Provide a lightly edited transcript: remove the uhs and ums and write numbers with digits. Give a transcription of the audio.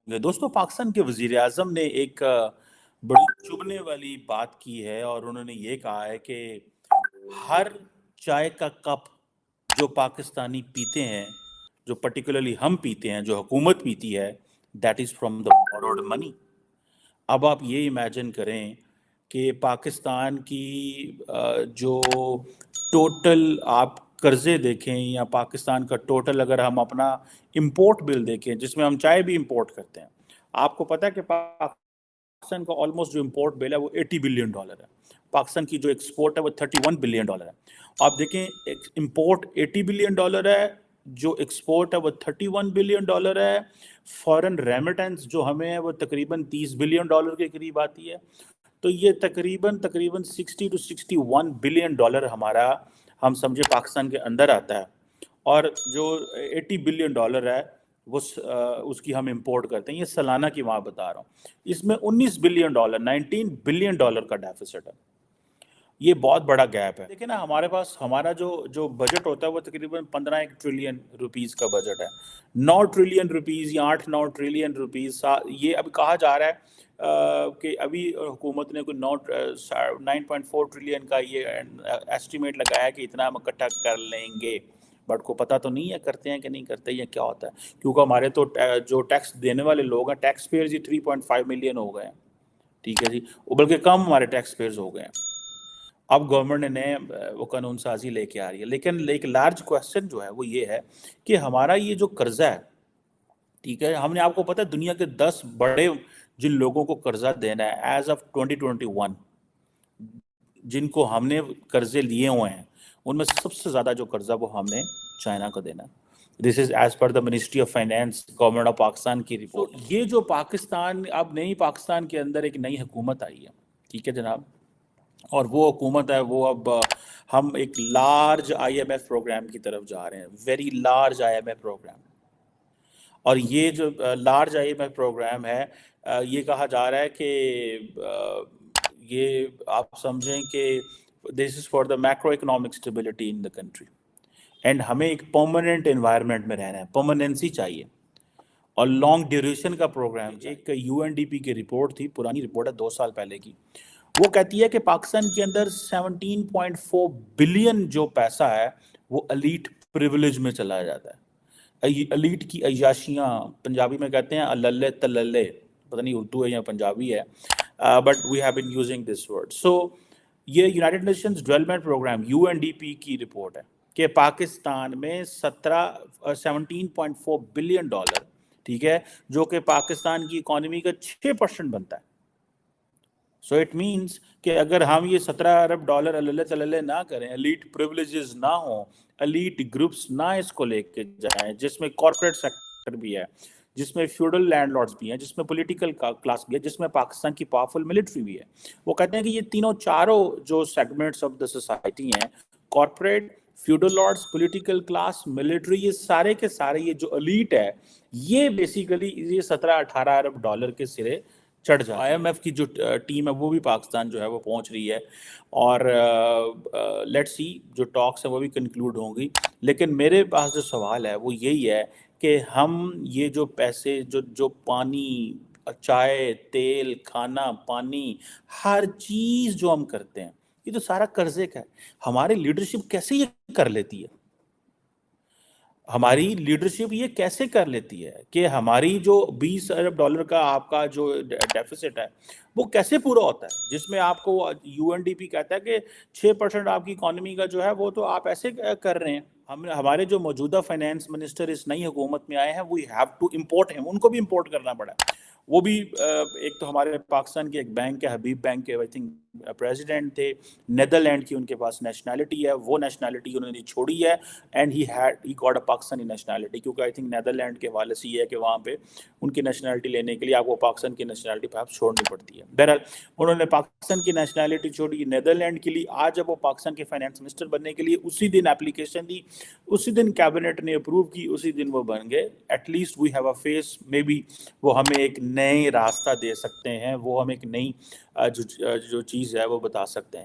दोस्तों, पाकिस्तान के वजीर आजम ने एक बड़ी चुभने वाली बात की है और उन्होंने ये कहा है कि हर चाय का कप जो पाकिस्तानी पीते हैं, जो पर्टिकुलरली हम पीते हैं, जो हुकूमत पीती है, that is from the borrowed money. अब आप ये इमेजिन करें कि पाकिस्तान की जो टोटल आप कर्जे देखें या पाकिस्तान का टोटल अगर हम अपना इंपोर्ट बिल देखें जिसमें हम चाय भी इंपोर्ट करते हैं, आपको पता है कि पाकिस्तान का ऑलमोस्ट जो इंपोर्ट बिल है वो $80 बिलियन है। पाकिस्तान की जो एक्सपोर्ट है वो $31 बिलियन है। आप देखें, इंपोर्ट $80 बिलियन है, जो एक्सपोर्ट है वो $31 बिलियन है। फॉरेन रेमिटेंस जो हमें है वो तकरीबन $30 बिलियन के करीब आती है। तो ये तकरीबन तकरीबन $60 to $61 बिलियन हमारा, हम समझे, पाकिस्तान के अंदर आता है। और जो $80 बिलियन है वो उसकी हम इंपोर्ट करते हैं। ये सालाना की वहाँ बता रहा हूँ। इसमें $19 बिलियन का डेफिसिट है। ये बहुत बड़ा गैप है। देखिए ना, हमारे पास हमारा जो जो बजट होता है वो तकरीबन 15 ट्रिलियन रुपीस का बजट है। 9 ट्रिलियन रुपीस या 8-9 ट्रिलियन रुपीस ये अब कहा जा रहा है कि अभी हुकूमत ने कोई 9.4 ट्रिलियन का ये एस्टिमेट लगाया कि इतना हम इकट्ठा कर लेंगे। बट को पता तो नहीं है करते हैं कि नहीं करते या क्या होता है, क्योंकि हमारे तो जो टैक्स देने वाले लोग हैं, टैक्स पेयर्स ही 3.5 मिलियन हो गए हैं। ठीक है जी, बल्कि कम हमारे टैक्स पेयर्स हो गए हैं। अब गवर्नमेंट ने वो कानून साजी लेके आ रही है, लेकिन एक लार्ज क्वेश्चन जो है वो ये है कि हमारा ये जो कर्जा है, ठीक है, हमने, आपको पता है, दुनिया के 10 बड़े जिन लोगों को कर्जा देना है एज ऑफ 2021, जिनको हमने कर्जे लिए हुए हैं, उनमें सबसे ज़्यादा जो कर्जा वो हमने चाइना को देना है। This is as per the ministry of finance, government of Pakistan की रिपोर्ट। ये जो पाकिस्तान, अब नई पाकिस्तान के अंदर एक नई हुकूमत आई है, ठीक है जनाब, और वो हुकूमत है वो अब हम एक लार्ज IMF प्रोग्राम की तरफ जा रहे हैं, वेरी लार्ज IMF प्रोग्राम। और ये जो लार्ज IMF प्रोग्राम है, ये कहा जा रहा है कि ये आप समझें कि this is for the macro economic stability in the country. And हमें एक परमानेंट एनवायरनमेंट में रहना है, परमानेंसी चाहिए और लॉन्ग ड्यूरेशन का प्रोग्राम। एक UNDP की रिपोर्ट थी, पुरानी रिपोर्ट है, 2 साल पहले की। वो कहती है कि पाकिस्तान के अंदर 17.4 बिलियन जो पैसा है वो एलीट प्रिविलेज में चला जाता है। एलीट की अय्याशियाँ, पंजाबी में कहते हैं अल्ले तल्ले, पता नहीं उर्दू है या पंजाबी है, but we have been using this word. So ये United Nations Development Programme UNDP की रिपोर्ट है कि पाकिस्तान में 17.4 बिलियन डॉलर, ठीक है, जो कि पाकिस्तान की इकोनॉमी का 6% बनता है। सो इट मीन्स कि अगर हम ये 17 अरब डॉलर अल्ले तल्ले ना करें, एलीट प्रिविलेजेस ना हो, एलीट ग्रुप्स ना इसको लेके जाएं, जिसमें कॉर्पोरेट सेक्टर भी है, जिसमें फ्यूडल लैंडलॉर्ड्स भी हैं, जिसमें पॉलिटिकल क्लास भी है, जिसमें पाकिस्तान की पावरफुल मिलिट्री भी है, वो कहते हैं कि ये तीनों चारों जो सेगमेंट्स ऑफ द सोसाइटी हैं, corporate, feudal lords, political class, military, ये सारे के सारे, ये जो एलीट है, ये बेसिकली ये 17-18 अरब डॉलर के सिरे चढ़ जाए। IMF की जो टीम है वो भी पाकिस्तान जो है वो पहुंच रही है, और लेट्स सी जो टॉक्स है वो भी कंक्लूड होंगी। लेकिन मेरे पास जो सवाल है वो यही है कि हम ये जो पैसे, जो जो पानी, चाय, तेल, खाना, पानी, हर चीज़ जो हम करते हैं, ये तो सारा कर्जे का है। हमारी लीडरशिप कैसे ये कर लेती है? हमारी लीडरशिप ये कैसे कर लेती है कि हमारी जो 20 अरब डॉलर का आपका जो डेफिसिट है वो कैसे पूरा होता है, जिसमें आपको UNDP कहता है कि 6% आपकी इकोनॉमी का जो है वो तो आप ऐसे कर रहे हैं। हम, हमारे जो मौजूदा फाइनेंस मिनिस्टर इस नई हुकूमत में आए हैं, we have to import him, उनको भी इम्पोर्ट करना पड़ा। वो भी एक तो हमारे पाकिस्तान के एक बैंक है, हबीब बैंक के, आई थिंक प्रेसिडेंट थे, नेदरलैंड की उनके पास नेशनैलिटी है, वो नेशनैलिटी उन्होंने छोड़ी है, and he got a Pakistani nationality, क्योंकि आई थिंक नेदरलैंड के हवाले से ये है कि वहाँ पे उनकी नेशनैलिटी लेने के लिए आपको पाकिस्तान की नेशनैलिटी पर छोड़नी पड़ती है। बहरहाल उन्होंने पाकिस्तान की नेशनैलिटी छोड़ी नेदरलैंड के लिए। आज जब वो पाकिस्तान के फाइनेंस मिनिस्टर बनने के लिए उसी दिन एप्लीकेशन दी, उसी दिन कैबिनेट ने अप्रूव की, उसी दिन वो बन गए। At least we have a face, maybe वो हमें एक नए रास्ता दे सकते हैं, वो हमें एक नई जो चीज़ है वो बता सकते हैं।